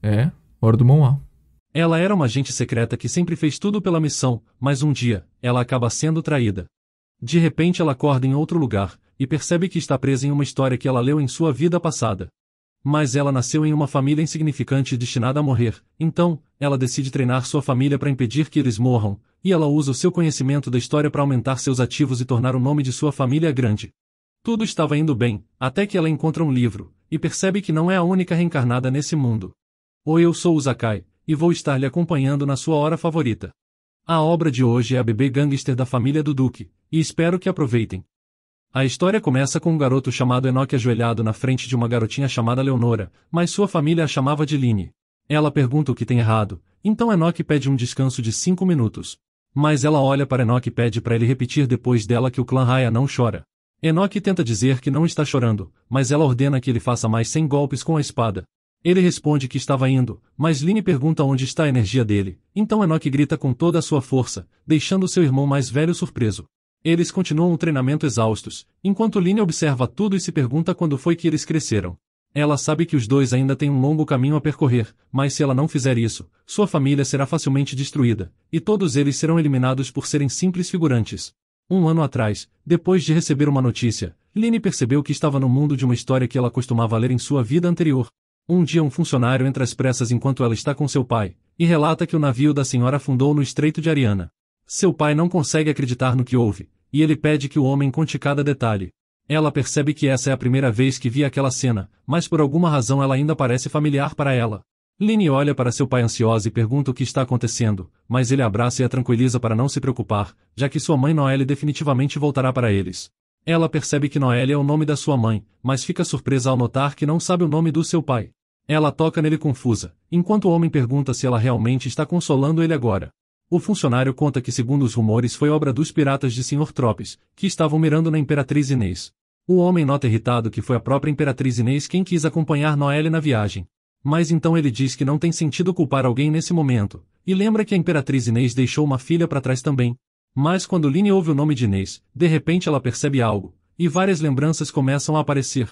É, hora do manual. Ela era uma agente secreta que sempre fez tudo pela missão, mas um dia, ela acaba sendo traída. De repente ela acorda em outro lugar, e percebe que está presa em uma história que ela leu em sua vida passada. Mas ela nasceu em uma família insignificante e destinada a morrer, então, ela decide treinar sua família para impedir que eles morram, e ela usa o seu conhecimento da história para aumentar seus ativos e tornar o nome de sua família grande. Tudo estava indo bem, até que ela encontra um livro, e percebe que não é a única reencarnada nesse mundo. Oi, eu sou o Zakai, e vou estar lhe acompanhando na sua hora favorita. A obra de hoje é a bebê gangster da família do Duque, e espero que aproveitem. A história começa com um garoto chamado Enoch ajoelhado na frente de uma garotinha chamada Leonora, mas sua família a chamava de Line. Ela pergunta o que tem errado, então Enoch pede um descanso de 5 minutos. Mas ela olha para Enoch e pede para ele repetir depois dela que o clã Raya não chora. Enoch tenta dizer que não está chorando, mas ela ordena que ele faça mais 100 golpes com a espada. Ele responde que estava indo, mas Line pergunta onde está a energia dele, então Enoch grita com toda a sua força, deixando seu irmão mais velho surpreso. Eles continuam o treinamento exaustos, enquanto Line observa tudo e se pergunta quando foi que eles cresceram. Ela sabe que os dois ainda têm um longo caminho a percorrer, mas se ela não fizer isso, sua família será facilmente destruída, e todos eles serão eliminados por serem simples figurantes. Um ano atrás, depois de receber uma notícia, Line percebeu que estava no mundo de uma história que ela costumava ler em sua vida anterior. Um dia um funcionário entra às pressas enquanto ela está com seu pai, e relata que o navio da senhora afundou no Estreito de Ariana. Seu pai não consegue acreditar no que houve, e ele pede que o homem conte cada detalhe. Ela percebe que essa é a primeira vez que via aquela cena, mas por alguma razão ela ainda parece familiar para ela. Line olha para seu pai ansiosa e pergunta o que está acontecendo, mas ele abraça e a tranquiliza para não se preocupar, já que sua mãe Noelle definitivamente voltará para eles. Ela percebe que Noelle é o nome da sua mãe, mas fica surpresa ao notar que não sabe o nome do seu pai. Ela toca nele confusa, enquanto o homem pergunta se ela realmente está consolando ele agora. O funcionário conta que segundo os rumores foi obra dos piratas de Sr. Tropes, que estavam mirando na Imperatriz Inês. O homem nota irritado que foi a própria Imperatriz Inês quem quis acompanhar Noelle na viagem. Mas então ele diz que não tem sentido culpar alguém nesse momento, e lembra que a Imperatriz Inês deixou uma filha para trás também. Mas quando Line ouve o nome de Inês, de repente ela percebe algo, e várias lembranças começam a aparecer.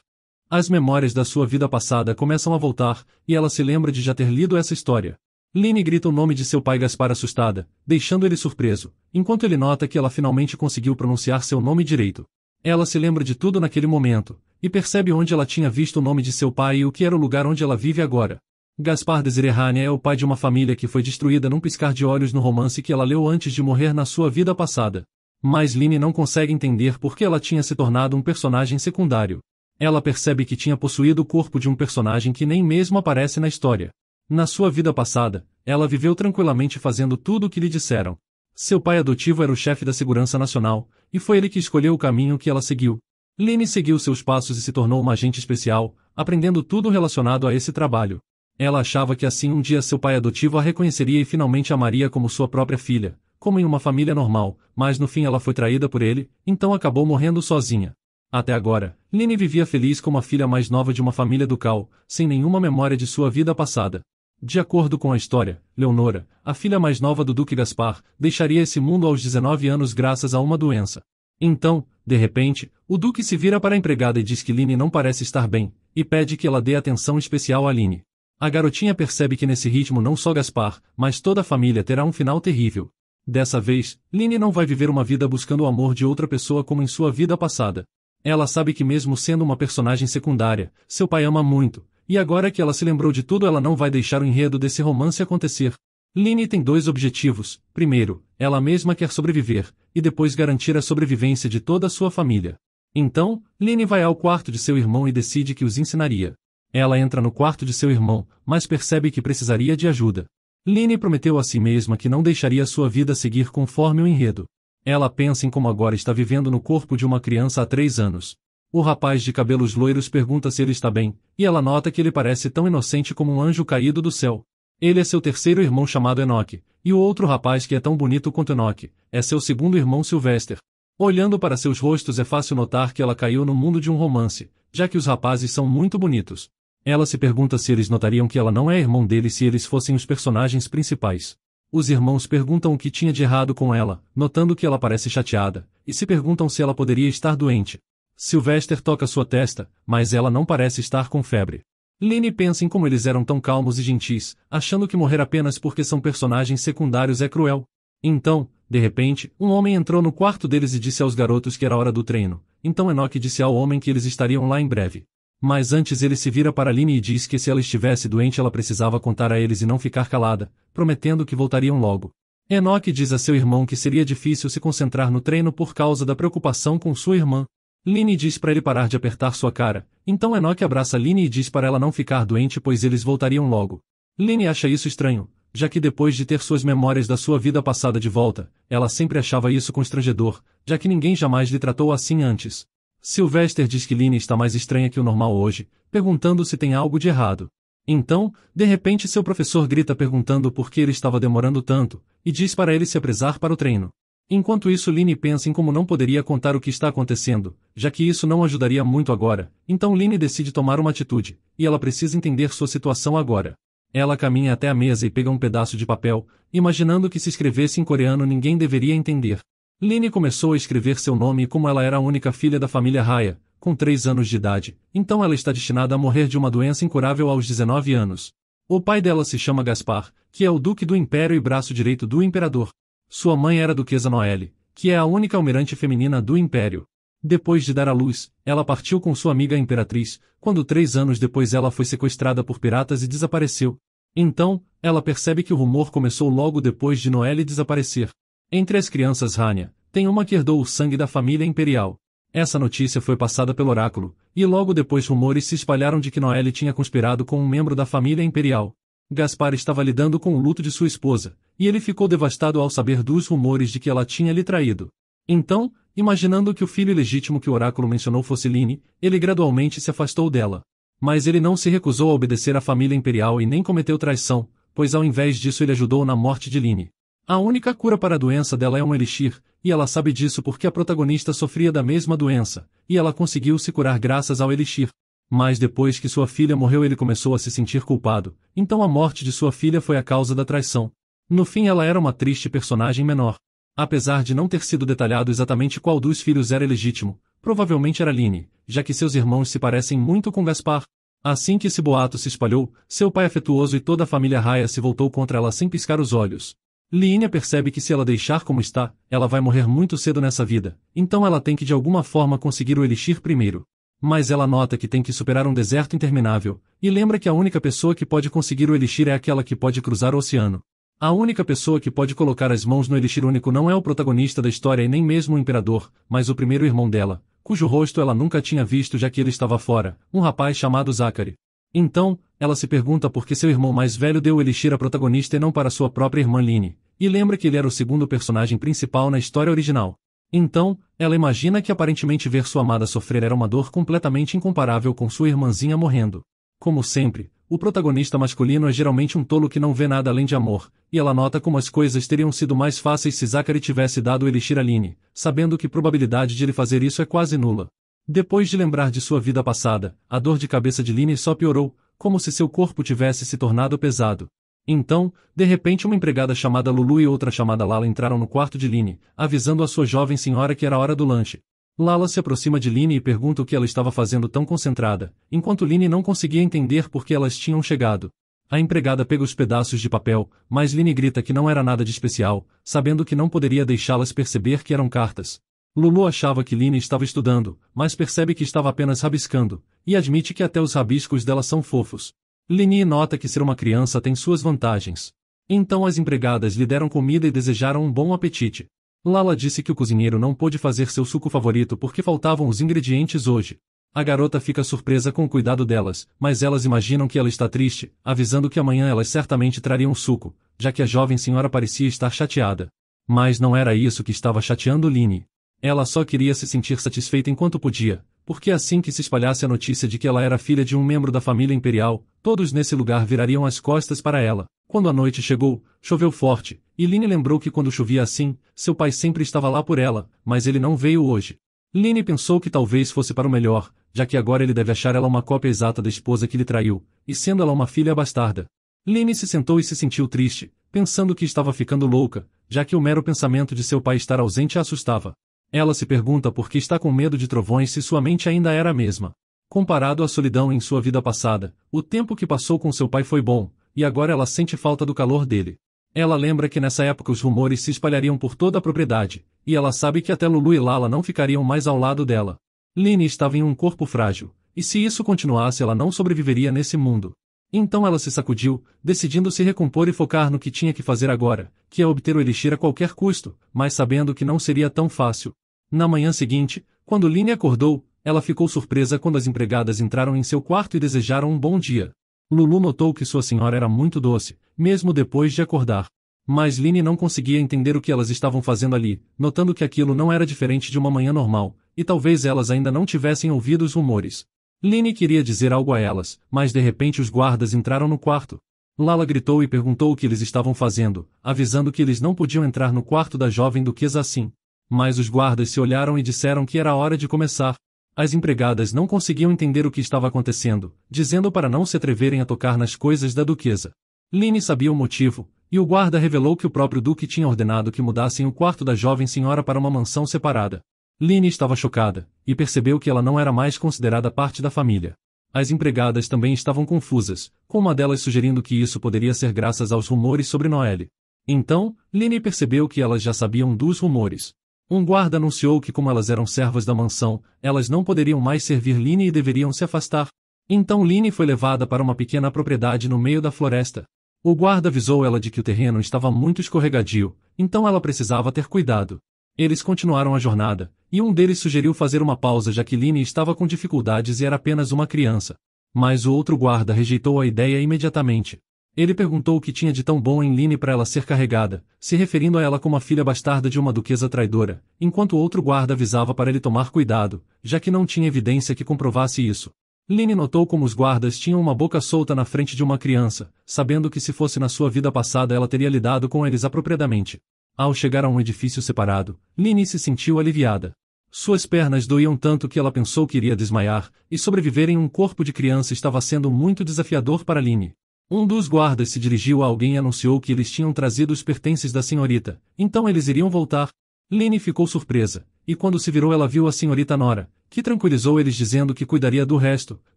As memórias da sua vida passada começam a voltar, e ela se lembra de já ter lido essa história. Line grita o nome de seu pai Gaspar assustada, deixando ele surpreso, enquanto ele nota que ela finalmente conseguiu pronunciar seu nome direito. Ela se lembra de tudo naquele momento, e percebe onde ela tinha visto o nome de seu pai e o que era o lugar onde ela vive agora. Gaspar Desiré Rania é o pai de uma família que foi destruída num piscar de olhos no romance que ela leu antes de morrer na sua vida passada. Mas Line não consegue entender por que ela tinha se tornado um personagem secundário. Ela percebe que tinha possuído o corpo de um personagem que nem mesmo aparece na história. Na sua vida passada, ela viveu tranquilamente fazendo tudo o que lhe disseram. Seu pai adotivo era o chefe da Segurança Nacional, e foi ele que escolheu o caminho que ela seguiu. Line seguiu seus passos e se tornou uma agente especial, aprendendo tudo relacionado a esse trabalho. Ela achava que assim um dia seu pai adotivo a reconheceria e finalmente amaria como sua própria filha, como em uma família normal, mas no fim ela foi traída por ele, então acabou morrendo sozinha. Até agora, Line vivia feliz como a filha mais nova de uma família ducal, sem nenhuma memória de sua vida passada. De acordo com a história, Leonora, a filha mais nova do Duque Gaspar, deixaria esse mundo aos 19 anos graças a uma doença. Então, de repente, o Duque se vira para a empregada e diz que Line não parece estar bem, e pede que ela dê atenção especial a Line. A garotinha percebe que nesse ritmo não só Gaspar, mas toda a família terá um final terrível. Dessa vez, Line não vai viver uma vida buscando o amor de outra pessoa como em sua vida passada. Ela sabe que mesmo sendo uma personagem secundária, seu pai ama muito, e agora que ela se lembrou de tudo ela não vai deixar o enredo desse romance acontecer. Line tem dois objetivos: primeiro, ela mesma quer sobreviver, e depois garantir a sobrevivência de toda a sua família. Então, Line vai ao quarto de seu irmão e decide que os ensinaria. Ela entra no quarto de seu irmão, mas percebe que precisaria de ajuda. Line prometeu a si mesma que não deixaria sua vida seguir conforme o enredo. Ela pensa em como agora está vivendo no corpo de uma criança há 3 anos. O rapaz de cabelos loiros pergunta se ele está bem, e ela nota que ele parece tão inocente como um anjo caído do céu. Ele é seu terceiro irmão chamado Enoch, e o outro rapaz que é tão bonito quanto Enoch, é seu segundo irmão Sylvester. Olhando para seus rostos é fácil notar que ela caiu no mundo de um romance, já que os rapazes são muito bonitos. Ela se pergunta se eles notariam que ela não é irmão dele se eles fossem os personagens principais. Os irmãos perguntam o que tinha de errado com ela, notando que ela parece chateada, e se perguntam se ela poderia estar doente. Sylvester toca sua testa, mas ela não parece estar com febre. Lynn pensa em como eles eram tão calmos e gentis, achando que morrer apenas porque são personagens secundários é cruel. Então, de repente, um homem entrou no quarto deles e disse aos garotos que era hora do treino. Então Enoch disse ao homem que eles estariam lá em breve. Mas antes ele se vira para Lynn e diz que se ela estivesse doente ela precisava contar a eles e não ficar calada, prometendo que voltariam logo. Enoch diz a seu irmão que seria difícil se concentrar no treino por causa da preocupação com sua irmã. Lynn diz para ele parar de apertar sua cara, então Enoch abraça Lynn e diz para ela não ficar doente pois eles voltariam logo. Lynn acha isso estranho, já que depois de ter suas memórias da sua vida passada de volta, ela sempre achava isso constrangedor, já que ninguém jamais lhe tratou assim antes. Sylvester diz que Lynn está mais estranha que o normal hoje, perguntando se tem algo de errado. Então, de repente seu professor grita perguntando por que ele estava demorando tanto, e diz para ele se apressar para o treino. Enquanto isso Lynn pensa em como não poderia contar o que está acontecendo, já que isso não ajudaria muito agora, então Lynn decide tomar uma atitude, e ela precisa entender sua situação agora. Ela caminha até a mesa e pega um pedaço de papel, imaginando que se escrevesse em coreano ninguém deveria entender. Lynn começou a escrever seu nome e como ela era a única filha da família Raya, com 3 anos de idade, então ela está destinada a morrer de uma doença incurável aos 19 anos. O pai dela se chama Gaspar, que é o duque do império e braço direito do imperador. Sua mãe era a duquesa Noelle, que é a única almirante feminina do império. Depois de dar à luz, ela partiu com sua amiga a imperatriz, quando 3 anos depois ela foi sequestrada por piratas e desapareceu. Então, ela percebe que o rumor começou logo depois de Noelle desaparecer. Entre as crianças Rania, tem uma que herdou o sangue da família imperial. Essa notícia foi passada pelo oráculo, e logo depois rumores se espalharam de que Noelle tinha conspirado com um membro da família imperial. Gaspar estava lidando com o luto de sua esposa, e ele ficou devastado ao saber dos rumores de que ela tinha lhe traído. Então, imaginando que o filho ilegítimo que o oráculo mencionou fosse Lynn, ele gradualmente se afastou dela. Mas ele não se recusou a obedecer à família imperial e nem cometeu traição, pois ao invés disso ele ajudou na morte de Lynn. A única cura para a doença dela é um elixir, e ela sabe disso porque a protagonista sofria da mesma doença, e ela conseguiu se curar graças ao elixir. Mas depois que sua filha morreu ele começou a se sentir culpado, então a morte de sua filha foi a causa da traição. No fim ela era uma triste personagem menor. Apesar de não ter sido detalhado exatamente qual dos filhos era legítimo, provavelmente era Lynn, já que seus irmãos se parecem muito com Gaspar. Assim que esse boato se espalhou, seu pai afetuoso e toda a família Raya se voltou contra ela sem piscar os olhos. Lynn percebe que se ela deixar como está, ela vai morrer muito cedo nessa vida, então ela tem que de alguma forma conseguir o elixir primeiro. Mas ela nota que tem que superar um deserto interminável, e lembra que a única pessoa que pode conseguir o elixir é aquela que pode cruzar o oceano. A única pessoa que pode colocar as mãos no elixir único não é o protagonista da história e nem mesmo o imperador, mas o primeiro irmão dela, cujo rosto ela nunca tinha visto já que ele estava fora, um rapaz chamado Zachary. Então, ela se pergunta por que seu irmão mais velho deu o elixir à protagonista e não para sua própria irmã Lynn, e lembra que ele era o segundo personagem principal na história original. Então, ela imagina que aparentemente ver sua amada sofrer era uma dor completamente incomparável com sua irmãzinha morrendo. Como sempre, o protagonista masculino é geralmente um tolo que não vê nada além de amor, e ela nota como as coisas teriam sido mais fáceis se Zachary tivesse dado o elixir a Lynn, sabendo que a probabilidade de ele fazer isso é quase nula. Depois de lembrar de sua vida passada, a dor de cabeça de Lynn só piorou, como se seu corpo tivesse se tornado pesado. Então, de repente uma empregada chamada Lulu e outra chamada Lala entraram no quarto de Lynn, avisando a sua jovem senhora que era hora do lanche. Lala se aproxima de Lynn e pergunta o que ela estava fazendo tão concentrada, enquanto Lynn não conseguia entender por que elas tinham chegado. A empregada pega os pedaços de papel, mas Lynn grita que não era nada de especial, sabendo que não poderia deixá-las perceber que eram cartas. Lulu achava que Lynn estava estudando, mas percebe que estava apenas rabiscando, e admite que até os rabiscos dela são fofos. Lynn nota que ser uma criança tem suas vantagens. Então as empregadas lhe deram comida e desejaram um bom apetite. Lala disse que o cozinheiro não pôde fazer seu suco favorito porque faltavam os ingredientes hoje. A garota fica surpresa com o cuidado delas, mas elas imaginam que ela está triste, avisando que amanhã elas certamente trariam suco, já que a jovem senhora parecia estar chateada. Mas não era isso que estava chateando Lynn. Ela só queria se sentir satisfeita enquanto podia, porque assim que se espalhasse a notícia de que ela era filha de um membro da família imperial, todos nesse lugar virariam as costas para ela. Quando a noite chegou, choveu forte, e Lynn lembrou que quando chovia assim, seu pai sempre estava lá por ela, mas ele não veio hoje. Lynn pensou que talvez fosse para o melhor, já que agora ele deve achar ela uma cópia exata da esposa que lhe traiu, e sendo ela uma filha bastarda. Lynn se sentou e se sentiu triste, pensando que estava ficando louca, já que o mero pensamento de seu pai estar ausente a assustava. Ela se pergunta por que está com medo de trovões se sua mente ainda era a mesma. Comparado à solidão em sua vida passada, o tempo que passou com seu pai foi bom, e agora ela sente falta do calor dele. Ela lembra que nessa época os rumores se espalhariam por toda a propriedade, e ela sabe que até Lulu e Lala não ficariam mais ao lado dela. Lynn estava em um corpo frágil, e se isso continuasse ela não sobreviveria nesse mundo. Então ela se sacudiu, decidindo se recompor e focar no que tinha que fazer agora, que é obter o elixir a qualquer custo, mas sabendo que não seria tão fácil. Na manhã seguinte, quando Lynn acordou, ela ficou surpresa quando as empregadas entraram em seu quarto e desejaram um bom dia. Lulu notou que sua senhora era muito doce, mesmo depois de acordar. Mas Lynn não conseguia entender o que elas estavam fazendo ali, notando que aquilo não era diferente de uma manhã normal, e talvez elas ainda não tivessem ouvido os rumores. Lynn queria dizer algo a elas, mas de repente os guardas entraram no quarto. Lala gritou e perguntou o que eles estavam fazendo, avisando que eles não podiam entrar no quarto da jovem duquesa assim. Mas os guardas se olharam e disseram que era hora de começar. As empregadas não conseguiam entender o que estava acontecendo, dizendo para não se atreverem a tocar nas coisas da duquesa. Lynn sabia o motivo, e o guarda revelou que o próprio duque tinha ordenado que mudassem o quarto da jovem senhora para uma mansão separada. Lynn estava chocada, e percebeu que ela não era mais considerada parte da família. As empregadas também estavam confusas, com uma delas sugerindo que isso poderia ser graças aos rumores sobre Noelle. Então, Lynn percebeu que elas já sabiam dos rumores. Um guarda anunciou que como elas eram servas da mansão, elas não poderiam mais servir Lynn e deveriam se afastar. Então Lynn foi levada para uma pequena propriedade no meio da floresta. O guarda avisou ela de que o terreno estava muito escorregadio, então ela precisava ter cuidado. Eles continuaram a jornada, e um deles sugeriu fazer uma pausa já que Lynn estava com dificuldades e era apenas uma criança. Mas o outro guarda rejeitou a ideia imediatamente. Ele perguntou o que tinha de tão bom em Lynn para ela ser carregada, se referindo a ela como a filha bastarda de uma duquesa traidora, enquanto o outro guarda avisava para ele tomar cuidado, já que não tinha evidência que comprovasse isso. Lynn notou como os guardas tinham uma boca solta na frente de uma criança, sabendo que se fosse na sua vida passada ela teria lidado com eles apropriadamente. Ao chegar a um edifício separado, Lynn se sentiu aliviada. Suas pernas doíam tanto que ela pensou que iria desmaiar, e sobreviver em um corpo de criança estava sendo muito desafiador para Lynn. Um dos guardas se dirigiu a alguém e anunciou que eles tinham trazido os pertences da senhorita, então eles iriam voltar. Lynn ficou surpresa, e quando se virou ela viu a senhorita Nora, que tranquilizou eles dizendo que cuidaria do resto,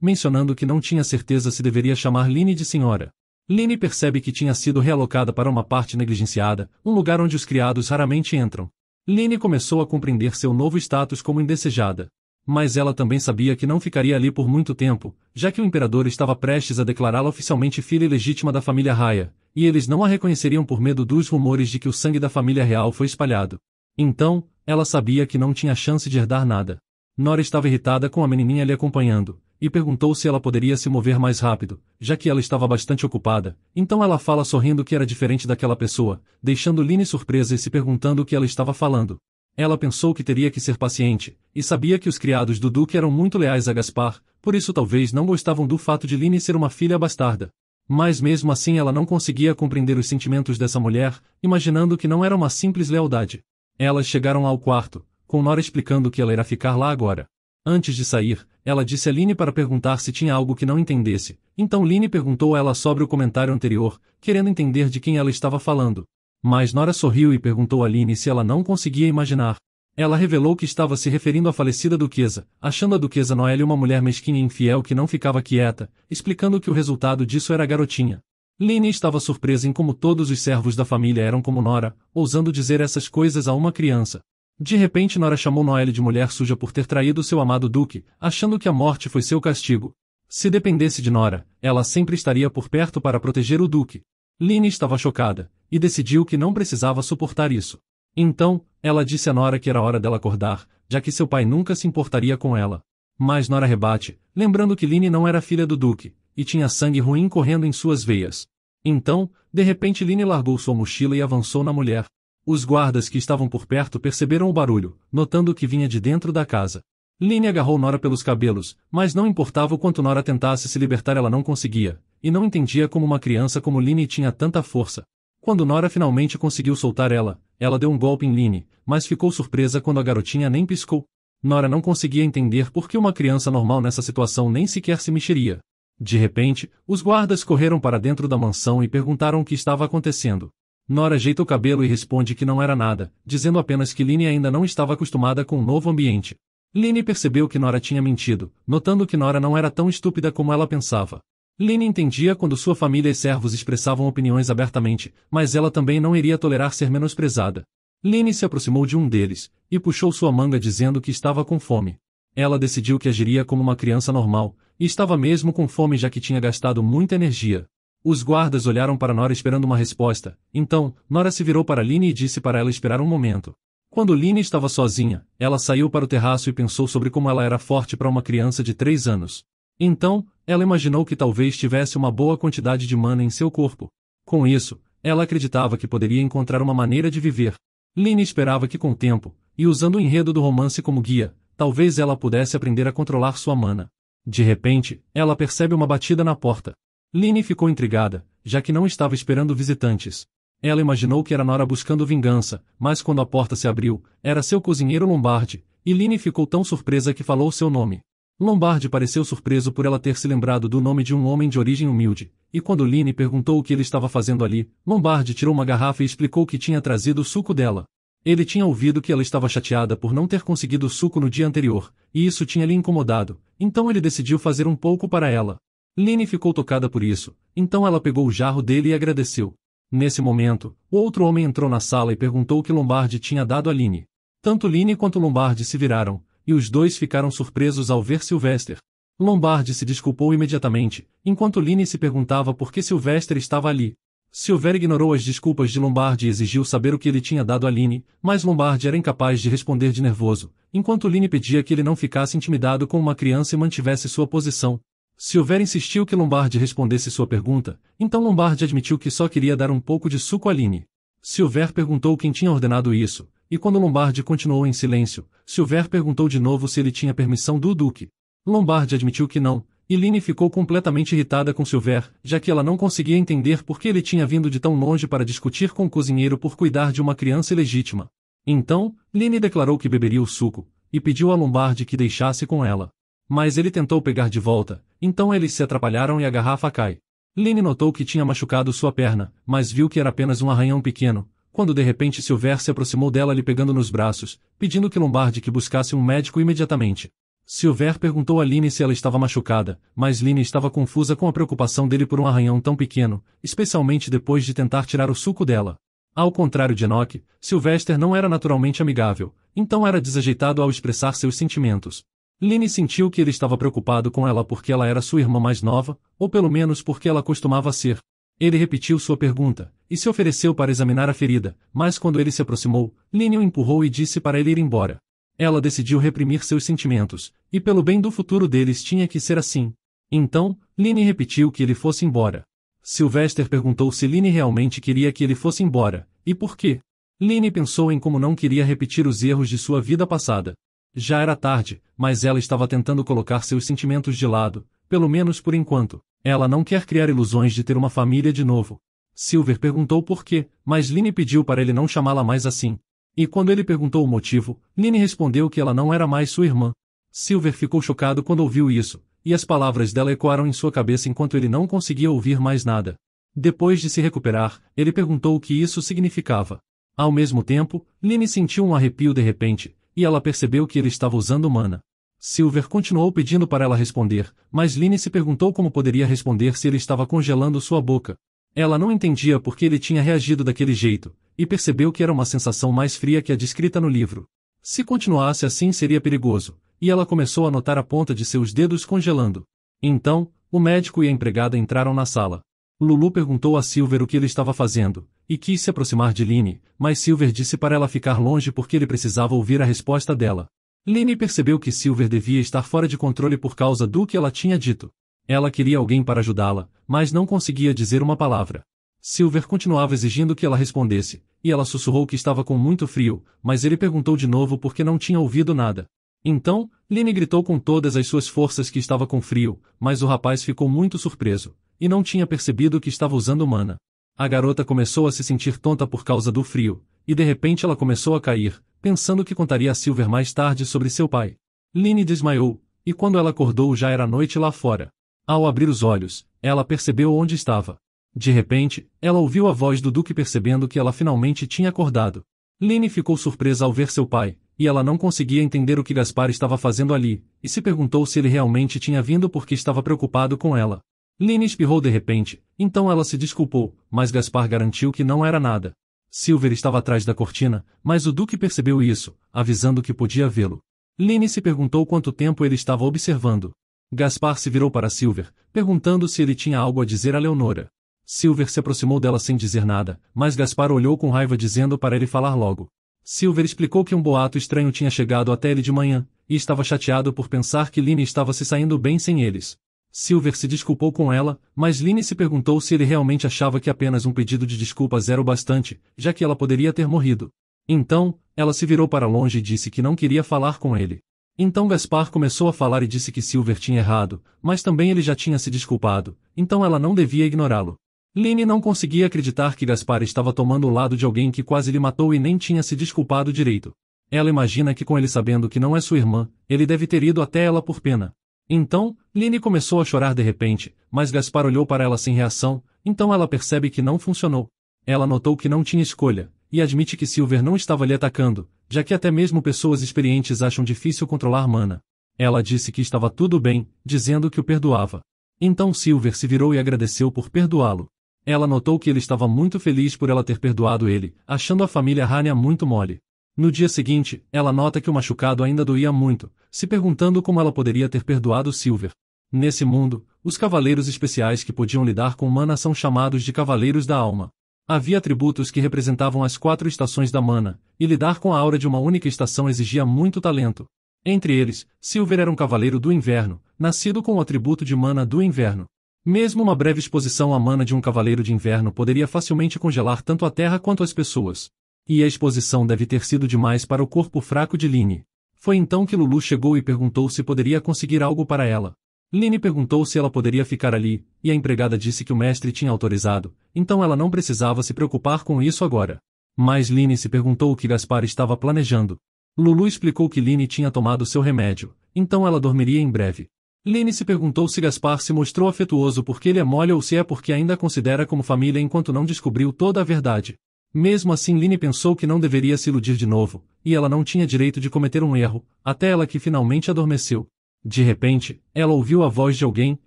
mencionando que não tinha certeza se deveria chamar Lynn de senhora. Lynn percebe que tinha sido realocada para uma parte negligenciada, um lugar onde os criados raramente entram. Lynn começou a compreender seu novo status como indesejada. Mas ela também sabia que não ficaria ali por muito tempo, já que o imperador estava prestes a declará-la oficialmente filha ilegítima da família Raya, e eles não a reconheceriam por medo dos rumores de que o sangue da família real foi espalhado. Então, ela sabia que não tinha chance de herdar nada. Nora estava irritada com a menininha lhe acompanhando, e perguntou se ela poderia se mover mais rápido, já que ela estava bastante ocupada. Então ela fala sorrindo que era diferente daquela pessoa, deixando Lynn surpresa e se perguntando o que ela estava falando. Ela pensou que teria que ser paciente, e sabia que os criados do duque eram muito leais a Gaspar, por isso talvez não gostavam do fato de Lynn ser uma filha bastarda. Mas mesmo assim ela não conseguia compreender os sentimentos dessa mulher, imaginando que não era uma simples lealdade. Elas chegaram ao quarto, com Nora explicando que ela irá ficar lá agora. Antes de sair, ela disse a Lynn para perguntar se tinha algo que não entendesse, então Lynn perguntou a ela sobre o comentário anterior, querendo entender de quem ela estava falando. Mas Nora sorriu e perguntou a Lynn se ela não conseguia imaginar. Ela revelou que estava se referindo à falecida duquesa, achando a duquesa Noelle uma mulher mesquinha e infiel que não ficava quieta, explicando que o resultado disso era a garotinha. Lynn estava surpresa em como todos os servos da família eram como Nora, ousando dizer essas coisas a uma criança. De repente Nora chamou Noelle de mulher suja por ter traído seu amado duque, achando que a morte foi seu castigo. Se dependesse de Nora, ela sempre estaria por perto para proteger o duque. Lynn estava chocada, e decidiu que não precisava suportar isso. Então, ela disse a Nora que era hora dela acordar, já que seu pai nunca se importaria com ela. Mas Nora rebate, lembrando que Lynn não era filha do duque, e tinha sangue ruim correndo em suas veias. Então, de repente Lynn largou sua mochila e avançou na mulher. Os guardas que estavam por perto perceberam o barulho, notando que vinha de dentro da casa. Lynn agarrou Nora pelos cabelos, mas não importava o quanto Nora tentasse se libertar ela não conseguia, e não entendia como uma criança como Lynn tinha tanta força. Quando Nora finalmente conseguiu soltar ela deu um golpe em Lynn, mas ficou surpresa quando a garotinha nem piscou. Nora não conseguia entender por que uma criança normal nessa situação nem sequer se mexeria. De repente, os guardas correram para dentro da mansão e perguntaram o que estava acontecendo. Nora ajeita o cabelo e responde que não era nada, dizendo apenas que Lynn ainda não estava acostumada com o novo ambiente. Lynne percebeu que Nora tinha mentido, notando que Nora não era tão estúpida como ela pensava. Lynne entendia quando sua família e servos expressavam opiniões abertamente, mas ela também não iria tolerar ser menosprezada. Lynne se aproximou de um deles, e puxou sua manga dizendo que estava com fome. Ela decidiu que agiria como uma criança normal, e estava mesmo com fome já que tinha gastado muita energia. Os guardas olharam para Nora esperando uma resposta, então, Nora se virou para Lynne e disse para ela esperar um momento. Quando Lynne estava sozinha, ela saiu para o terraço e pensou sobre como ela era forte para uma criança de 3 anos. Então, ela imaginou que talvez tivesse uma boa quantidade de mana em seu corpo. Com isso, ela acreditava que poderia encontrar uma maneira de viver. Lynne esperava que com o tempo, e usando o enredo do romance como guia, talvez ela pudesse aprender a controlar sua mana. De repente, ela percebe uma batida na porta. Lynne ficou intrigada, já que não estava esperando visitantes. Ela imaginou que era Nora buscando vingança, mas quando a porta se abriu, era seu cozinheiro Lombardi, e Lynne ficou tão surpresa que falou seu nome. Lombardi pareceu surpreso por ela ter se lembrado do nome de um homem de origem humilde, e quando Lynne perguntou o que ele estava fazendo ali, Lombardi tirou uma garrafa e explicou que tinha trazido o suco dela. Ele tinha ouvido que ela estava chateada por não ter conseguido o suco no dia anterior, e isso tinha lhe incomodado, então ele decidiu fazer um pouco para ela. Lynne ficou tocada por isso, então ela pegou o jarro dele e agradeceu. Nesse momento, o outro homem entrou na sala e perguntou o que Lombardi tinha dado a Lynne. Tanto Lynne quanto Lombardi se viraram, e os dois ficaram surpresos ao ver Sylvester. Lombardi se desculpou imediatamente, enquanto Lynne se perguntava por que Sylvester estava ali. Silver ignorou as desculpas de Lombardi e exigiu saber o que ele tinha dado a Lynne, mas Lombardi era incapaz de responder de nervoso, enquanto Lynne pedia que ele não ficasse intimidado com uma criança e mantivesse sua posição. Silver insistiu que Lombardi respondesse sua pergunta, então Lombardi admitiu que só queria dar um pouco de suco a Lynne. Silver perguntou quem tinha ordenado isso, e quando Lombardi continuou em silêncio, Silver perguntou de novo se ele tinha permissão do Duque. Lombardi admitiu que não, e Lynne ficou completamente irritada com Silver, já que ela não conseguia entender por que ele tinha vindo de tão longe para discutir com o cozinheiro por cuidar de uma criança ilegítima. Então, Lynne declarou que beberia o suco, e pediu a Lombardi que deixasse com ela. Mas ele tentou pegar de volta, então eles se atrapalharam e a garrafa cai. Lynne notou que tinha machucado sua perna, mas viu que era apenas um arranhão pequeno, quando de repente Silver se aproximou dela lhe pegando nos braços, pedindo que Lombardi que buscasse um médico imediatamente. Silver perguntou a Lynne se ela estava machucada, mas Lynne estava confusa com a preocupação dele por um arranhão tão pequeno, especialmente depois de tentar tirar o suco dela. Ao contrário de Enoch, Sylvester não era naturalmente amigável, então era desajeitado ao expressar seus sentimentos. Lynne sentiu que ele estava preocupado com ela porque ela era sua irmã mais nova, ou pelo menos porque ela costumava ser. Ele repetiu sua pergunta, e se ofereceu para examinar a ferida, mas quando ele se aproximou, Lynne o empurrou e disse para ele ir embora. Ela decidiu reprimir seus sentimentos, e pelo bem do futuro deles tinha que ser assim. Então, Lynne repetiu que ele fosse embora. Sylvester perguntou se Lynne realmente queria que ele fosse embora, e por quê. Lynne pensou em como não queria repetir os erros de sua vida passada. Já era tarde, mas ela estava tentando colocar seus sentimentos de lado, pelo menos por enquanto. Ela não quer criar ilusões de ter uma família de novo. Silver perguntou por quê, mas Lynne pediu para ele não chamá-la mais assim. E quando ele perguntou o motivo, Lynne respondeu que ela não era mais sua irmã. Silver ficou chocado quando ouviu isso, e as palavras dela ecoaram em sua cabeça enquanto ele não conseguia ouvir mais nada. Depois de se recuperar, ele perguntou o que isso significava. Ao mesmo tempo, Lynne sentiu um arrepio de repente, e ela percebeu que ele estava usando mana. Silver continuou pedindo para ela responder, mas Lynne se perguntou como poderia responder se ele estava congelando sua boca. Ela não entendia por que ele tinha reagido daquele jeito, e percebeu que era uma sensação mais fria que a descrita no livro. Se continuasse assim seria perigoso, e ela começou a notar a ponta de seus dedos congelando. Então, o médico e a empregada entraram na sala. Lulu perguntou a Silver o que ele estava fazendo, e quis se aproximar de Lynne, mas Silver disse para ela ficar longe porque ele precisava ouvir a resposta dela. Lynne percebeu que Silver devia estar fora de controle por causa do que ela tinha dito. Ela queria alguém para ajudá-la, mas não conseguia dizer uma palavra. Silver continuava exigindo que ela respondesse, e ela sussurrou que estava com muito frio, mas ele perguntou de novo porque não tinha ouvido nada. Então, Lynne gritou com todas as suas forças que estava com frio, mas o rapaz ficou muito surpreso, e não tinha percebido que estava usando mana. A garota começou a se sentir tonta por causa do frio, e de repente ela começou a cair, pensando que contaria a Silver mais tarde sobre seu pai. Lynne desmaiou, e quando ela acordou já era noite lá fora. Ao abrir os olhos, ela percebeu onde estava. De repente, ela ouviu a voz do Duque percebendo que ela finalmente tinha acordado. Lynne ficou surpresa ao ver seu pai, e ela não conseguia entender o que Gaspar estava fazendo ali, e se perguntou se ele realmente tinha vindo porque estava preocupado com ela. Lynn espirrou de repente, então ela se desculpou, mas Gaspar garantiu que não era nada. Silver estava atrás da cortina, mas o Duque percebeu isso, avisando que podia vê-lo. Lynn se perguntou quanto tempo ele estava observando. Gaspar se virou para Silver, perguntando se ele tinha algo a dizer a Leonora. Silver se aproximou dela sem dizer nada, mas Gaspar olhou com raiva dizendo para ele falar logo. Silver explicou que um boato estranho tinha chegado até ele de manhã, e estava chateado por pensar que Lynn estava se saindo bem sem eles. Silver se desculpou com ela, mas Lynn se perguntou se ele realmente achava que apenas um pedido de desculpas era o bastante, já que ela poderia ter morrido. Então, ela se virou para longe e disse que não queria falar com ele. Então Gaspar começou a falar e disse que Silver tinha errado, mas também ele já tinha se desculpado, então ela não devia ignorá-lo. Lynn não conseguia acreditar que Gaspar estava tomando o lado de alguém que quase lhe matou e nem tinha se desculpado direito. Ela imagina que com ele sabendo que não é sua irmã, ele deve ter ido até ela por pena. Então, Lynn começou a chorar de repente, mas Gaspar olhou para ela sem reação, então ela percebe que não funcionou. Ela notou que não tinha escolha, e admite que Silver não estava lhe atacando, já que até mesmo pessoas experientes acham difícil controlar mana. Ela disse que estava tudo bem, dizendo que o perdoava. Então Silver se virou e agradeceu por perdoá-lo. Ela notou que ele estava muito feliz por ela ter perdoado ele, achando a família Hania muito mole. No dia seguinte, ela nota que o machucado ainda doía muito, se perguntando como ela poderia ter perdoado Silver. Nesse mundo, os cavaleiros especiais que podiam lidar com mana são chamados de Cavaleiros da Alma. Havia atributos que representavam as 4 estações da mana, e lidar com a aura de uma única estação exigia muito talento. Entre eles, Silver era um cavaleiro do inverno, nascido com o atributo de mana do inverno. Mesmo uma breve exposição à mana de um cavaleiro de inverno poderia facilmente congelar tanto a terra quanto as pessoas. E a exposição deve ter sido demais para o corpo fraco de Lynn. Foi então que Lulu chegou e perguntou se poderia conseguir algo para ela. Lynn perguntou se ela poderia ficar ali, e a empregada disse que o mestre tinha autorizado, então ela não precisava se preocupar com isso agora. Mas Lynn se perguntou o que Gaspar estava planejando. Lulu explicou que Lynn tinha tomado seu remédio, então ela dormiria em breve. Lynn se perguntou se Gaspar se mostrou afetuoso porque ele é mole ou se é porque ainda a considera como família enquanto não descobriu toda a verdade. Mesmo assim Lynn pensou que não deveria se iludir de novo, e ela não tinha direito de cometer um erro, até ela que finalmente adormeceu. De repente, ela ouviu a voz de alguém,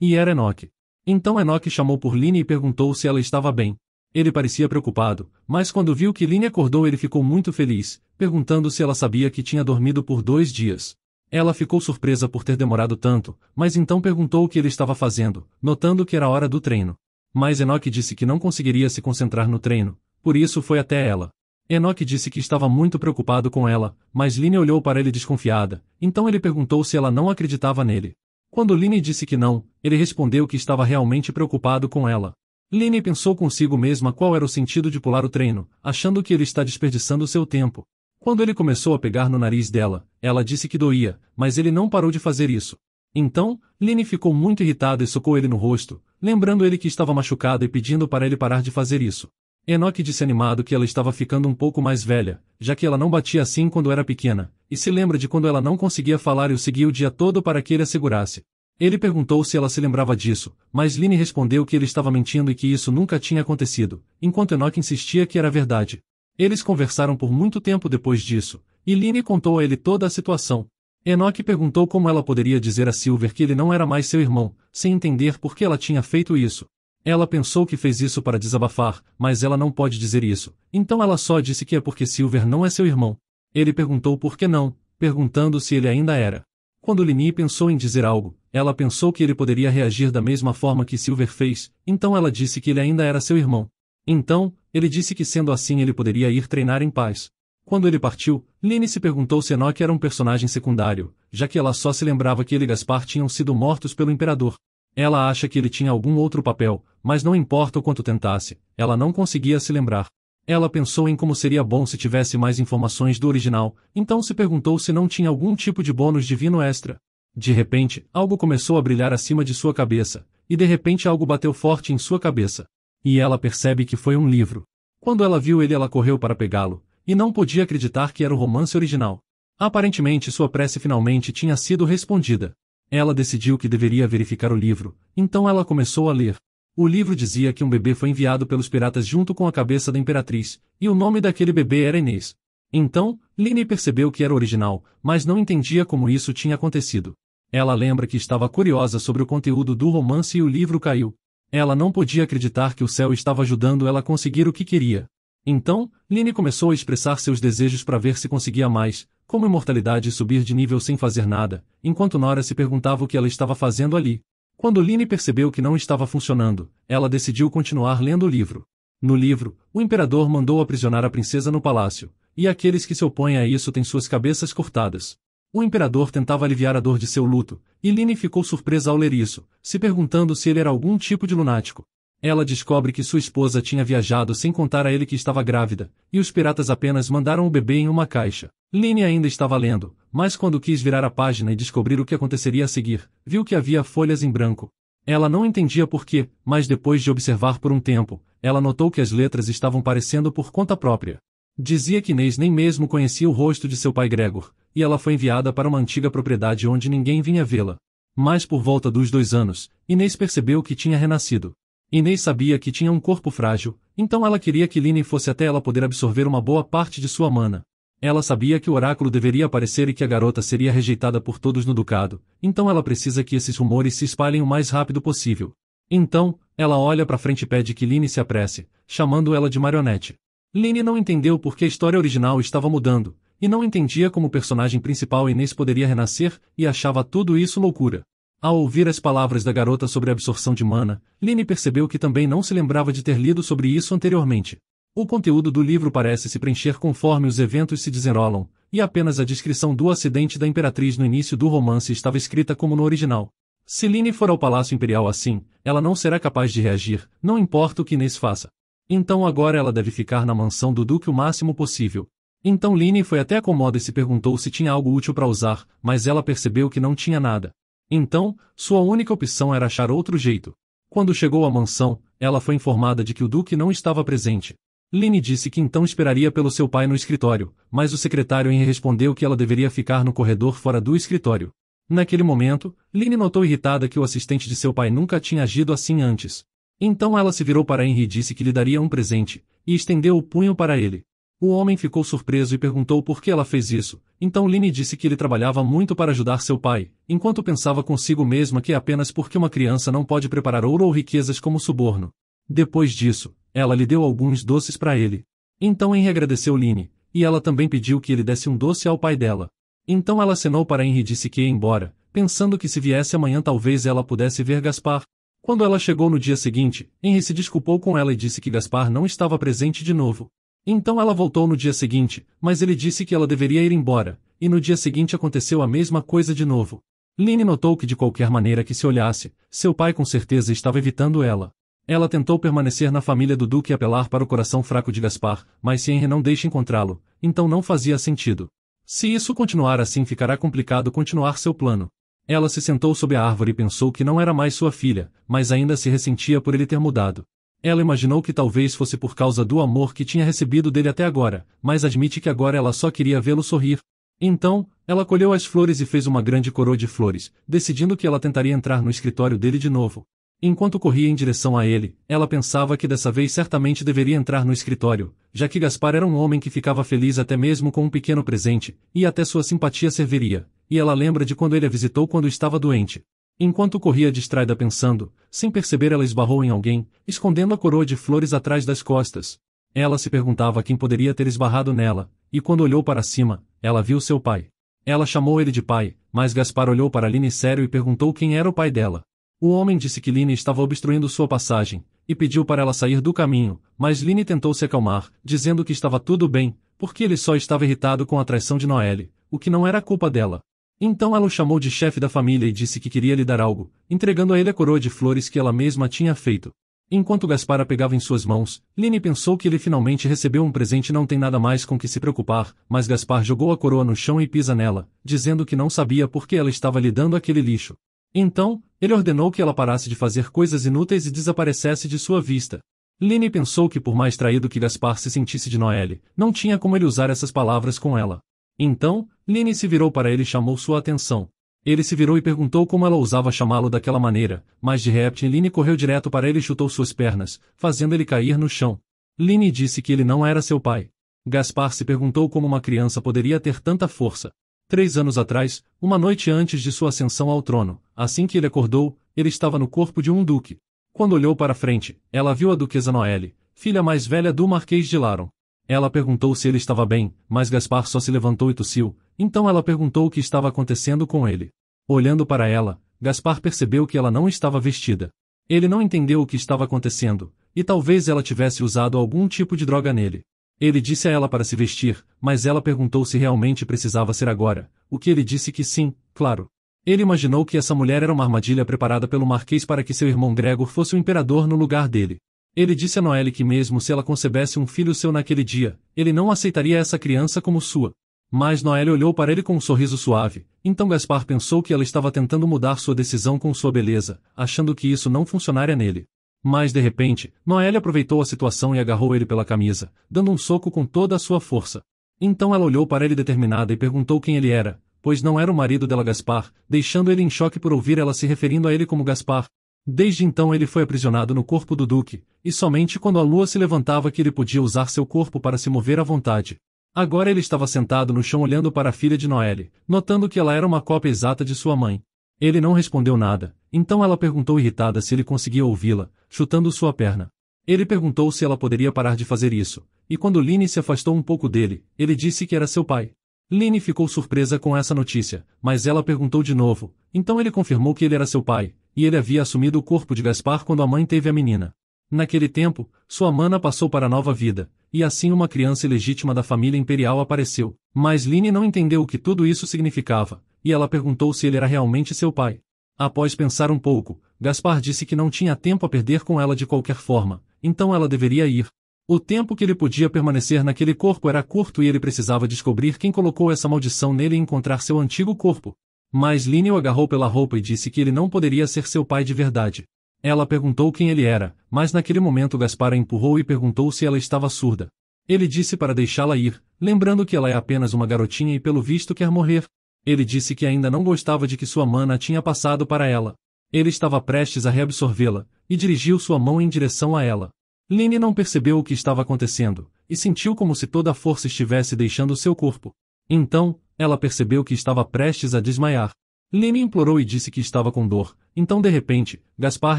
e era Enoch. Então Enoch chamou por Lynn e perguntou se ela estava bem. Ele parecia preocupado, mas quando viu que Lynn acordou ele ficou muito feliz, perguntando se ela sabia que tinha dormido por 2 dias. Ela ficou surpresa por ter demorado tanto, mas então perguntou o que ele estava fazendo, notando que era hora do treino. Mas Enoch disse que não conseguiria se concentrar no treino, por isso foi até ela. Enoch disse que estava muito preocupado com ela, mas Lynn olhou para ele desconfiada, então ele perguntou se ela não acreditava nele. Quando Lynn disse que não, ele respondeu que estava realmente preocupado com ela. Lynn pensou consigo mesma qual era o sentido de pular o treino, achando que ele está desperdiçando seu tempo. Quando ele começou a pegar no nariz dela, ela disse que doía, mas ele não parou de fazer isso. Então, Lynn ficou muito irritada e socou ele no rosto, lembrando ele que estava machucado e pedindo para ele parar de fazer isso. Enoch disse animado que ela estava ficando um pouco mais velha, já que ela não batia assim quando era pequena, e se lembra de quando ela não conseguia falar e o seguia o dia todo para que ele a segurasse. Ele perguntou se ela se lembrava disso, mas Lynn respondeu que ele estava mentindo e que isso nunca tinha acontecido, enquanto Enoch insistia que era verdade. Eles conversaram por muito tempo depois disso, e Lynn contou a ele toda a situação. Enoch perguntou como ela poderia dizer a Silver que ele não era mais seu irmão, sem entender por que ela tinha feito isso. Ela pensou que fez isso para desabafar, mas ela não pode dizer isso, então ela só disse que é porque Silver não é seu irmão. Ele perguntou por que não, perguntando se ele ainda era. Quando Lynn pensou em dizer algo, ela pensou que ele poderia reagir da mesma forma que Silver fez, então ela disse que ele ainda era seu irmão. Então, ele disse que sendo assim ele poderia ir treinar em paz. Quando ele partiu, Lynn se perguntou se Enoch era um personagem secundário, já que ela só se lembrava que ele e Gaspar tinham sido mortos pelo Imperador. Ela acha que ele tinha algum outro papel, mas não importa o quanto tentasse, ela não conseguia se lembrar. Ela pensou em como seria bom se tivesse mais informações do original, então se perguntou se não tinha algum tipo de bônus divino extra. De repente, algo começou a brilhar acima de sua cabeça, e de repente algo bateu forte em sua cabeça. E ela percebe que foi um livro. Quando ela viu ele, ela correu para pegá-lo, e não podia acreditar que era o romance original. Aparentemente sua prece finalmente tinha sido respondida. Ela decidiu que deveria verificar o livro, então ela começou a ler. O livro dizia que um bebê foi enviado pelos piratas junto com a cabeça da imperatriz, e o nome daquele bebê era Inês. Então, Lini percebeu que era original, mas não entendia como isso tinha acontecido. Ela lembra que estava curiosa sobre o conteúdo do romance e o livro caiu. Ela não podia acreditar que o céu estava ajudando ela a conseguir o que queria. Então, Lini começou a expressar seus desejos para ver se conseguia mais, como imortalidade e subir de nível sem fazer nada, enquanto Nora se perguntava o que ela estava fazendo ali. Quando Lini percebeu que não estava funcionando, ela decidiu continuar lendo o livro. No livro, o imperador mandou aprisionar a princesa no palácio, e aqueles que se opõem a isso têm suas cabeças cortadas. O imperador tentava aliviar a dor de seu luto, e Lini ficou surpresa ao ler isso, se perguntando se ele era algum tipo de lunático. Ela descobre que sua esposa tinha viajado sem contar a ele que estava grávida, e os piratas apenas mandaram o bebê em uma caixa. Lini ainda estava lendo, mas quando quis virar a página e descobrir o que aconteceria a seguir, viu que havia folhas em branco. Ela não entendia por quê, mas depois de observar por um tempo, ela notou que as letras estavam parecendo por conta própria. Dizia que Inês nem mesmo conhecia o rosto de seu pai Gregor, e ela foi enviada para uma antiga propriedade onde ninguém vinha vê-la. Mas por volta dos 2 anos, Inês percebeu que tinha renascido. Inês sabia que tinha um corpo frágil, então ela queria que Lini fosse até ela poder absorver uma boa parte de sua mana. Ela sabia que o oráculo deveria aparecer e que a garota seria rejeitada por todos no ducado, então ela precisa que esses rumores se espalhem o mais rápido possível. Então, ela olha para frente e pede que Lini se apresse, chamando ela de marionete. Lini não entendeu por que a história original estava mudando, e não entendia como o personagem principal Inês poderia renascer, e achava tudo isso loucura. Ao ouvir as palavras da garota sobre a absorção de mana, Lini percebeu que também não se lembrava de ter lido sobre isso anteriormente. O conteúdo do livro parece se preencher conforme os eventos se desenrolam, e apenas a descrição do acidente da Imperatriz no início do romance estava escrita como no original. Se Lini for ao Palácio Imperial assim, ela não será capaz de reagir, não importa o que Inês faça. Então agora ela deve ficar na mansão do Duque o máximo possível. Então Lini foi até a cômoda e se perguntou se tinha algo útil para usar, mas ela percebeu que não tinha nada. Então, sua única opção era achar outro jeito. Quando chegou à mansão, ela foi informada de que o Duque não estava presente. Lini disse que então esperaria pelo seu pai no escritório, mas o secretário Henry respondeu que ela deveria ficar no corredor fora do escritório. Naquele momento, Lini notou irritada que o assistente de seu pai nunca tinha agido assim antes. Então ela se virou para Henry e disse que lhe daria um presente, e estendeu o punho para ele. O homem ficou surpreso e perguntou por que ela fez isso, então Lini disse que ele trabalhava muito para ajudar seu pai, enquanto pensava consigo mesma que é apenas porque uma criança não pode preparar ouro ou riquezas como suborno. Depois disso, ela lhe deu alguns doces para ele. Então Henry agradeceu Lini, e ela também pediu que ele desse um doce ao pai dela. Então ela acenou para Henry e disse que ia embora, pensando que se viesse amanhã talvez ela pudesse ver Gaspar. Quando ela chegou no dia seguinte, Henry se desculpou com ela e disse que Gaspar não estava presente de novo. Então ela voltou no dia seguinte, mas ele disse que ela deveria ir embora, e no dia seguinte aconteceu a mesma coisa de novo. Lini notou que de qualquer maneira que se olhasse, seu pai com certeza estava evitando ela. Ela tentou permanecer na família do Duque e apelar para o coração fraco de Gaspar, mas se Henry não deixa encontrá-lo, então não fazia sentido. Se isso continuar assim ficará complicado continuar seu plano. Ela se sentou sob a árvore e pensou que não era mais sua filha, mas ainda se ressentia por ele ter mudado. Ela imaginou que talvez fosse por causa do amor que tinha recebido dele até agora, mas admite que agora ela só queria vê-lo sorrir. Então, ela colheu as flores e fez uma grande coroa de flores, decidindo que ela tentaria entrar no escritório dele de novo. Enquanto corria em direção a ele, ela pensava que dessa vez certamente deveria entrar no escritório, já que Gaspar era um homem que ficava feliz até mesmo com um pequeno presente, e até sua simpatia serviria, e ela lembra de quando ele a visitou quando estava doente. Enquanto corria distraída pensando, sem perceber ela esbarrou em alguém, escondendo a coroa de flores atrás das costas. Ela se perguntava quem poderia ter esbarrado nela, e quando olhou para cima, ela viu seu pai. Ela chamou ele de pai, mas Gaspar olhou para Lini sério e perguntou quem era o pai dela. O homem disse que Lini estava obstruindo sua passagem, e pediu para ela sair do caminho, mas Lini tentou se acalmar, dizendo que estava tudo bem, porque ele só estava irritado com a traição de Noelle, o que não era culpa dela. Então ela o chamou de chefe da família e disse que queria lhe dar algo, entregando a ele a coroa de flores que ela mesma tinha feito. Enquanto Gaspar a pegava em suas mãos, Lini pensou que ele finalmente recebeu um presente e não tem nada mais com que se preocupar, mas Gaspar jogou a coroa no chão e pisa nela, dizendo que não sabia por que ela estava lhe dando aquele lixo. Então, ele ordenou que ela parasse de fazer coisas inúteis e desaparecesse de sua vista. Lini pensou que por mais traído que Gaspar se sentisse de Noelle, não tinha como ele usar essas palavras com ela. Então, Lini se virou para ele e chamou sua atenção. Ele se virou e perguntou como ela ousava chamá-lo daquela maneira, mas de repente Lini correu direto para ele e chutou suas pernas, fazendo ele cair no chão. Lini disse que ele não era seu pai. Gaspar se perguntou como uma criança poderia ter tanta força. 3 anos atrás, uma noite antes de sua ascensão ao trono, assim que ele acordou, ele estava no corpo de um duque. Quando olhou para frente, ela viu a duquesa Noelle, filha mais velha do Marquês de Laron. Ela perguntou se ele estava bem, mas Gaspar só se levantou e tossiu, então ela perguntou o que estava acontecendo com ele. Olhando para ela, Gaspar percebeu que ela não estava vestida. Ele não entendeu o que estava acontecendo, e talvez ela tivesse usado algum tipo de droga nele. Ele disse a ela para se vestir, mas ela perguntou se realmente precisava ser agora, o que ele disse que sim, claro. Ele imaginou que essa mulher era uma armadilha preparada pelo Marquês para que seu irmão Gregor fosse o imperador no lugar dele. Ele disse a Noelle que mesmo se ela concebesse um filho seu naquele dia, ele não aceitaria essa criança como sua. Mas Noelle olhou para ele com um sorriso suave, então Gaspar pensou que ela estava tentando mudar sua decisão com sua beleza, achando que isso não funcionaria nele. Mas de repente, Noelle aproveitou a situação e agarrou ele pela camisa, dando um soco com toda a sua força. Então ela olhou para ele determinada e perguntou quem ele era, pois não era o marido dela Gaspar, deixando ele em choque por ouvir ela se referindo a ele como Gaspar. Desde então ele foi aprisionado no corpo do duque, e somente quando a lua se levantava que ele podia usar seu corpo para se mover à vontade. Agora ele estava sentado no chão olhando para a filha de Noelle, notando que ela era uma cópia exata de sua mãe. Ele não respondeu nada, então ela perguntou irritada se ele conseguia ouvi-la, chutando sua perna. Ele perguntou se ela poderia parar de fazer isso, e quando Lynne se afastou um pouco dele, ele disse que era seu pai. Lynne ficou surpresa com essa notícia, mas ela perguntou de novo, então ele confirmou que ele era seu pai, e ele havia assumido o corpo de Gaspar quando a mãe teve a menina. Naquele tempo, sua mana passou para a nova vida, e assim uma criança ilegítima da família imperial apareceu. Mas Lynne não entendeu o que tudo isso significava, e ela perguntou se ele era realmente seu pai. Após pensar um pouco, Gaspar disse que não tinha tempo a perder com ela de qualquer forma, então ela deveria ir. O tempo que ele podia permanecer naquele corpo era curto e ele precisava descobrir quem colocou essa maldição nele e encontrar seu antigo corpo. Mas Lynne o agarrou pela roupa e disse que ele não poderia ser seu pai de verdade. Ela perguntou quem ele era, mas naquele momento Gaspar a empurrou e perguntou se ela estava surda. Ele disse para deixá-la ir, lembrando que ela é apenas uma garotinha e pelo visto quer morrer. Ele disse que ainda não gostava de que sua mana tinha passado para ela. Ele estava prestes a reabsorvê-la, e dirigiu sua mão em direção a ela. Lynne não percebeu o que estava acontecendo, e sentiu como se toda a força estivesse deixando seu corpo. Então, ela percebeu que estava prestes a desmaiar. Lynne implorou e disse que estava com dor, então de repente, Gaspar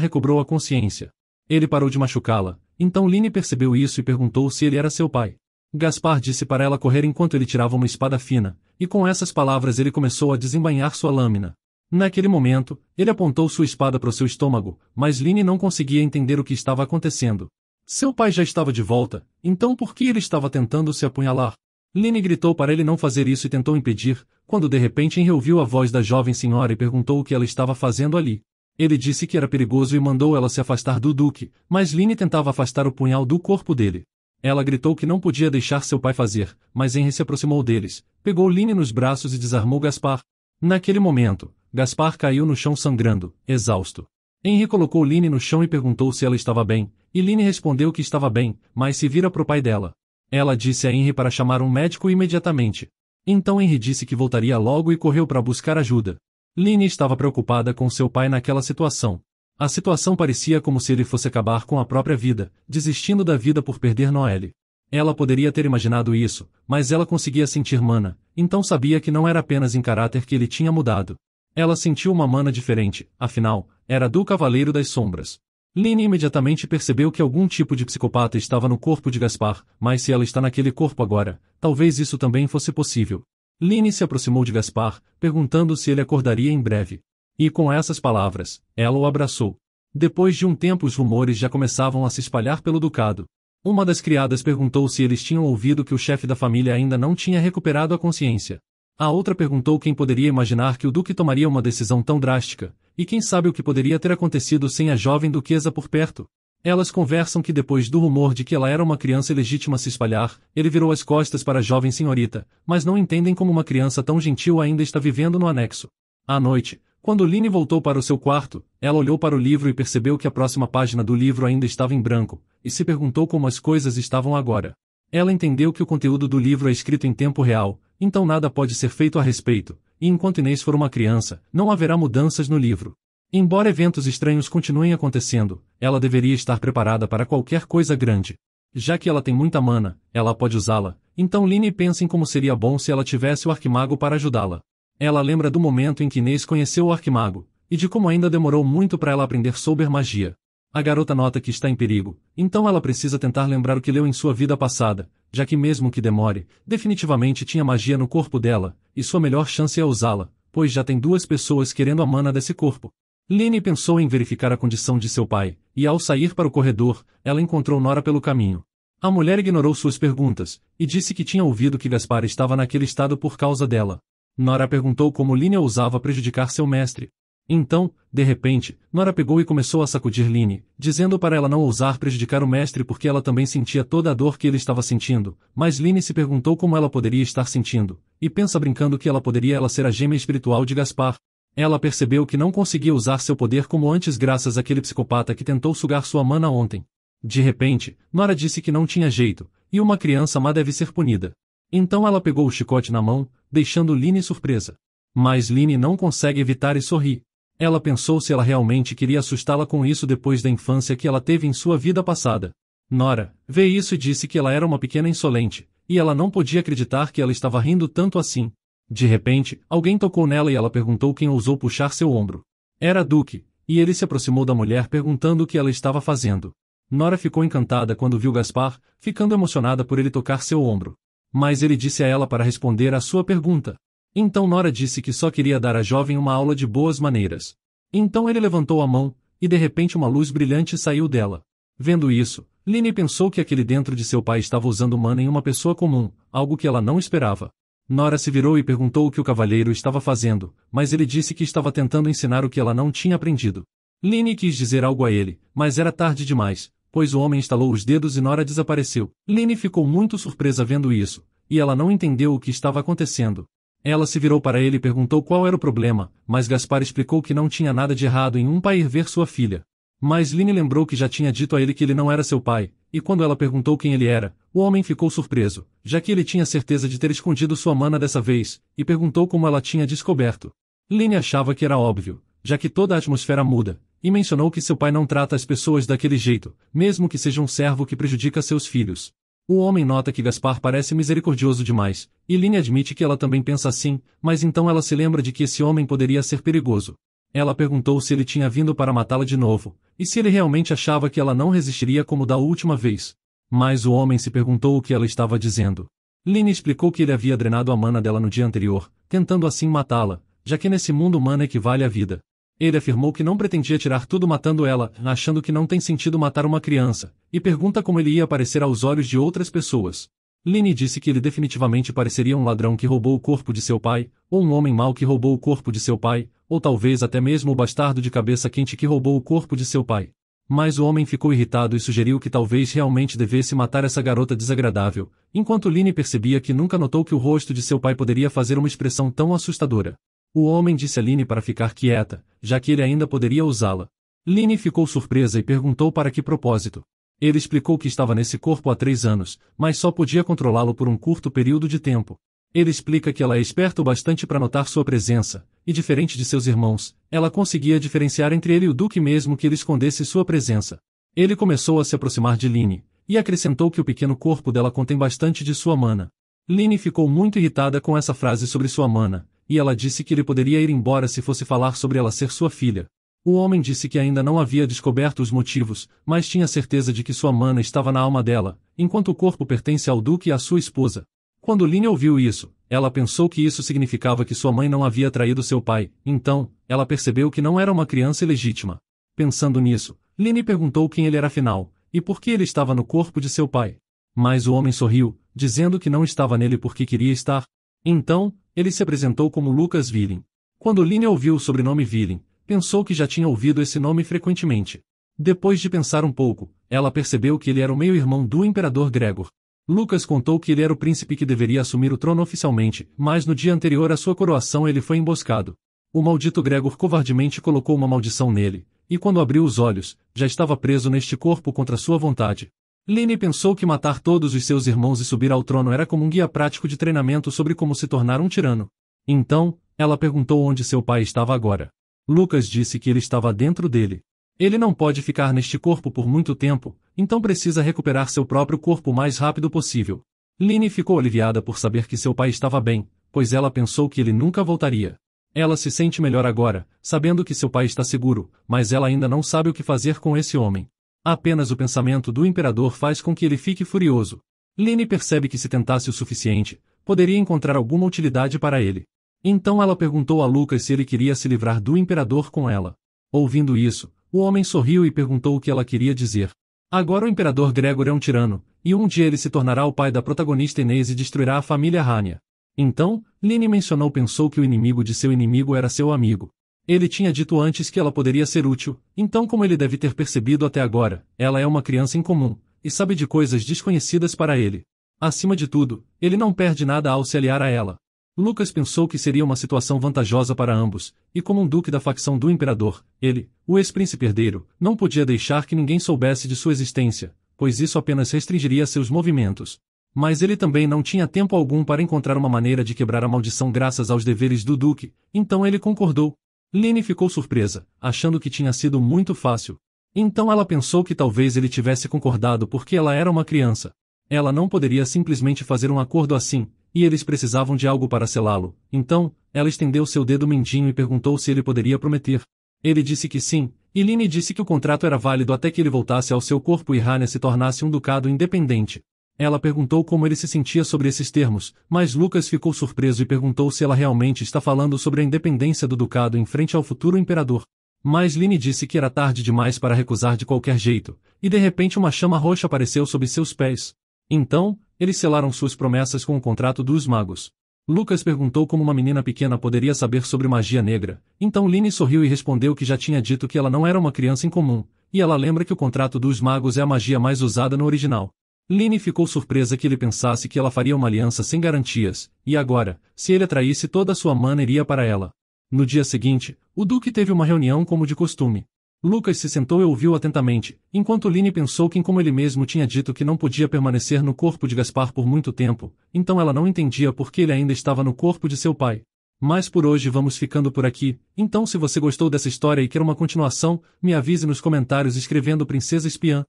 recobrou a consciência. Ele parou de machucá-la, então Lynne percebeu isso e perguntou se ele era seu pai. Gaspar disse para ela correr enquanto ele tirava uma espada fina, e com essas palavras ele começou a desembainhar sua lâmina. Naquele momento, ele apontou sua espada para o seu estômago, mas Lynne não conseguia entender o que estava acontecendo. Seu pai já estava de volta, então por que ele estava tentando se apunhalar? Lynne gritou para ele não fazer isso e tentou impedir, quando de repente Henry ouviu a voz da jovem senhora e perguntou o que ela estava fazendo ali. Ele disse que era perigoso e mandou ela se afastar do duque, mas Lynne tentava afastar o punhal do corpo dele. Ela gritou que não podia deixar seu pai fazer, mas Henry se aproximou deles, pegou Lynne nos braços e desarmou Gaspar. Naquele momento, Gaspar caiu no chão sangrando, exausto. Henry colocou Lynne no chão e perguntou se ela estava bem, e Lynne respondeu que estava bem, mas se vira pro pai dela. Ela disse a Henry para chamar um médico imediatamente. Então Henry disse que voltaria logo e correu para buscar ajuda. Lynne estava preocupada com seu pai naquela situação. A situação parecia como se ele fosse acabar com a própria vida, desistindo da vida por perder Noelle. Ela poderia ter imaginado isso, mas ela conseguia sentir mana, então sabia que não era apenas em caráter que ele tinha mudado. Ela sentiu uma mana diferente, afinal, era do Cavaleiro das Sombras. Lynne imediatamente percebeu que algum tipo de psicopata estava no corpo de Gaspar, mas se ela está naquele corpo agora, talvez isso também fosse possível. Lynne se aproximou de Gaspar, perguntando se ele acordaria em breve. E com essas palavras, ela o abraçou. Depois de um tempo os rumores já começavam a se espalhar pelo ducado. Uma das criadas perguntou se eles tinham ouvido que o chefe da família ainda não tinha recuperado a consciência. A outra perguntou quem poderia imaginar que o duque tomaria uma decisão tão drástica, e quem sabe o que poderia ter acontecido sem a jovem duquesa por perto. Elas conversam que depois do rumor de que ela era uma criança ilegítima se espalhar, ele virou as costas para a jovem senhorita, mas não entendem como uma criança tão gentil ainda está vivendo no anexo. À noite, quando Lynne voltou para o seu quarto, ela olhou para o livro e percebeu que a próxima página do livro ainda estava em branco, e se perguntou como as coisas estavam agora. Ela entendeu que o conteúdo do livro é escrito em tempo real, então nada pode ser feito a respeito, e enquanto Inês for uma criança, não haverá mudanças no livro. Embora eventos estranhos continuem acontecendo, ela deveria estar preparada para qualquer coisa grande. Já que ela tem muita mana, ela pode usá-la, então Lynn pensa em como seria bom se ela tivesse o Arquimago para ajudá-la. Ela lembra do momento em que Inês conheceu o Arquimago, e de como ainda demorou muito para ela aprender sobre magia. A garota nota que está em perigo, então ela precisa tentar lembrar o que leu em sua vida passada, já que mesmo que demore, definitivamente tinha magia no corpo dela, e sua melhor chance é usá-la, pois já tem 2 pessoas querendo a mana desse corpo. Lynn pensou em verificar a condição de seu pai, e ao sair para o corredor, ela encontrou Nora pelo caminho. A mulher ignorou suas perguntas, e disse que tinha ouvido que Gaspar estava naquele estado por causa dela. Nora perguntou como Lynn ousava prejudicar seu mestre. Então, de repente, Nora pegou e começou a sacudir Lynn, dizendo para ela não ousar prejudicar o mestre porque ela também sentia toda a dor que ele estava sentindo, mas Lynn se perguntou como ela poderia estar sentindo, e pensa brincando que ela poderia ser a gêmea espiritual de Gaspar. Ela percebeu que não conseguia usar seu poder como antes graças àquele psicopata que tentou sugar sua mana ontem. De repente, Nora disse que não tinha jeito, e uma criança má deve ser punida. Então ela pegou o chicote na mão, deixando Lynn surpresa. Mas Lynn não consegue evitar e sorri. Ela pensou se ela realmente queria assustá-la com isso depois da infância que ela teve em sua vida passada. Nora vê isso e disse que ela era uma pequena insolente, e ela não podia acreditar que ela estava rindo tanto assim. De repente, alguém tocou nela e ela perguntou quem ousou puxar seu ombro. Era Duque, e ele se aproximou da mulher perguntando o que ela estava fazendo. Nora ficou encantada quando viu Gaspar, ficando emocionada por ele tocar seu ombro. Mas ele disse a ela para responder à sua pergunta. Então Nora disse que só queria dar à jovem uma aula de boas maneiras. Então ele levantou a mão, e de repente uma luz brilhante saiu dela. Vendo isso, Lynn pensou que aquele dentro de seu pai estava usando mana em uma pessoa comum, algo que ela não esperava. Nora se virou e perguntou o que o cavalheiro estava fazendo, mas ele disse que estava tentando ensinar o que ela não tinha aprendido. Lynn quis dizer algo a ele, mas era tarde demais, pois o homem estalou os dedos e Nora desapareceu. Lynn ficou muito surpresa vendo isso, e ela não entendeu o que estava acontecendo. Ela se virou para ele e perguntou qual era o problema, mas Gaspar explicou que não tinha nada de errado em um pai ir ver sua filha. Mas Lynn lembrou que já tinha dito a ele que ele não era seu pai, e quando ela perguntou quem ele era, o homem ficou surpreso, já que ele tinha certeza de ter escondido sua mana dessa vez, e perguntou como ela tinha descoberto. Lynn achava que era óbvio, já que toda a atmosfera muda, e mencionou que seu pai não trata as pessoas daquele jeito, mesmo que seja um servo que prejudica seus filhos. O homem nota que Gaspar parece misericordioso demais, e Lynn admite que ela também pensa assim, mas então ela se lembra de que esse homem poderia ser perigoso. Ela perguntou se ele tinha vindo para matá-la de novo, e se ele realmente achava que ela não resistiria como da última vez. Mas o homem se perguntou o que ela estava dizendo. Lynn explicou que ele havia drenado a mana dela no dia anterior, tentando assim matá-la, já que nesse mundo mana equivale à vida. Ele afirmou que não pretendia tirar tudo matando ela, achando que não tem sentido matar uma criança, e pergunta como ele ia aparecer aos olhos de outras pessoas. Lynn disse que ele definitivamente pareceria um ladrão que roubou o corpo de seu pai, ou um homem mau que roubou o corpo de seu pai, ou talvez até mesmo o bastardo de cabeça quente que roubou o corpo de seu pai. Mas o homem ficou irritado e sugeriu que talvez realmente devesse matar essa garota desagradável, enquanto Lynn percebia que nunca notou que o rosto de seu pai poderia fazer uma expressão tão assustadora. O homem disse a Lynn para ficar quieta, já que ele ainda poderia usá-la. Lynn ficou surpresa e perguntou para que propósito. Ele explicou que estava nesse corpo há 3 anos, mas só podia controlá-lo por um curto período de tempo. Ele explica que ela é esperta o bastante para notar sua presença, e diferente de seus irmãos, ela conseguia diferenciar entre ele e o Duque mesmo que ele escondesse sua presença. Ele começou a se aproximar de Lynn, e acrescentou que o pequeno corpo dela contém bastante de sua mana. Lynn ficou muito irritada com essa frase sobre sua mana, e ela disse que ele poderia ir embora se fosse falar sobre ela ser sua filha. O homem disse que ainda não havia descoberto os motivos, mas tinha certeza de que sua mana estava na alma dela, enquanto o corpo pertence ao Duque e à sua esposa. Quando Lynn ouviu isso, ela pensou que isso significava que sua mãe não havia traído seu pai, então, ela percebeu que não era uma criança ilegítima. Pensando nisso, Lynn perguntou quem ele era afinal, e por que ele estava no corpo de seu pai. Mas o homem sorriu, dizendo que não estava nele porque queria estar. Então, ele se apresentou como Lucas Villain. Quando Lynn ouviu o sobrenome Villain, pensou que já tinha ouvido esse nome frequentemente. Depois de pensar um pouco, ela percebeu que ele era o meio-irmão do imperador Gregor. Lucas contou que ele era o príncipe que deveria assumir o trono oficialmente, mas no dia anterior à sua coroação ele foi emboscado. O maldito Gregor covardemente colocou uma maldição nele, e quando abriu os olhos, já estava preso neste corpo contra sua vontade. Lynn pensou que matar todos os seus irmãos e subir ao trono era como um guia prático de treinamento sobre como se tornar um tirano. Então, ela perguntou onde seu pai estava agora. Lucas disse que ele estava dentro dele. Ele não pode ficar neste corpo por muito tempo, então precisa recuperar seu próprio corpo o mais rápido possível. Lynne ficou aliviada por saber que seu pai estava bem, pois ela pensou que ele nunca voltaria. Ela se sente melhor agora, sabendo que seu pai está seguro, mas ela ainda não sabe o que fazer com esse homem. Apenas o pensamento do imperador faz com que ele fique furioso. Lynne percebe que se tentasse o suficiente, poderia encontrar alguma utilidade para ele. Então ela perguntou a Lucas se ele queria se livrar do imperador com ela. Ouvindo isso, o homem sorriu e perguntou o que ela queria dizer. Agora o imperador Gregor é um tirano, e um dia ele se tornará o pai da protagonista Inês e destruirá a família Rania. Então, Lynne pensou que o inimigo de seu inimigo era seu amigo. Ele tinha dito antes que ela poderia ser útil, então como ele deve ter percebido até agora, ela é uma criança incomum, e sabe de coisas desconhecidas para ele. Acima de tudo, ele não perde nada ao se aliar a ela. Lucas pensou que seria uma situação vantajosa para ambos, e como um duque da facção do imperador, ele, o ex-príncipe herdeiro, não podia deixar que ninguém soubesse de sua existência, pois isso apenas restringiria seus movimentos. Mas ele também não tinha tempo algum para encontrar uma maneira de quebrar a maldição graças aos deveres do duque, então ele concordou. Lynne ficou surpresa, achando que tinha sido muito fácil. Então ela pensou que talvez ele tivesse concordado porque ela era uma criança. Ela não poderia simplesmente fazer um acordo assim, e eles precisavam de algo para selá-lo. Então, ela estendeu seu dedo mindinho e perguntou se ele poderia prometer. Ele disse que sim, e Lynne disse que o contrato era válido até que ele voltasse ao seu corpo e Rania se tornasse um ducado independente. Ela perguntou como ele se sentia sobre esses termos, mas Lucas ficou surpreso e perguntou se ela realmente está falando sobre a independência do ducado em frente ao futuro imperador. Mas Lynne disse que era tarde demais para recusar de qualquer jeito, e de repente uma chama roxa apareceu sob seus pés. Então, eles selaram suas promessas com o contrato dos magos. Lucas perguntou como uma menina pequena poderia saber sobre magia negra, então Lynne sorriu e respondeu que já tinha dito que ela não era uma criança incomum, e ela lembra que o contrato dos magos é a magia mais usada no original. Lynne ficou surpresa que ele pensasse que ela faria uma aliança sem garantias, e agora, se ele a traísse toda a sua mana iria para ela. No dia seguinte, o duque teve uma reunião como de costume. Lucas se sentou e ouviu atentamente, enquanto Lynne pensou que como ele mesmo tinha dito que não podia permanecer no corpo de Gaspar por muito tempo, então ela não entendia por que ele ainda estava no corpo de seu pai. Mas por hoje vamos ficando por aqui, então se você gostou dessa história e quer uma continuação, me avise nos comentários escrevendo Princesa Espiã.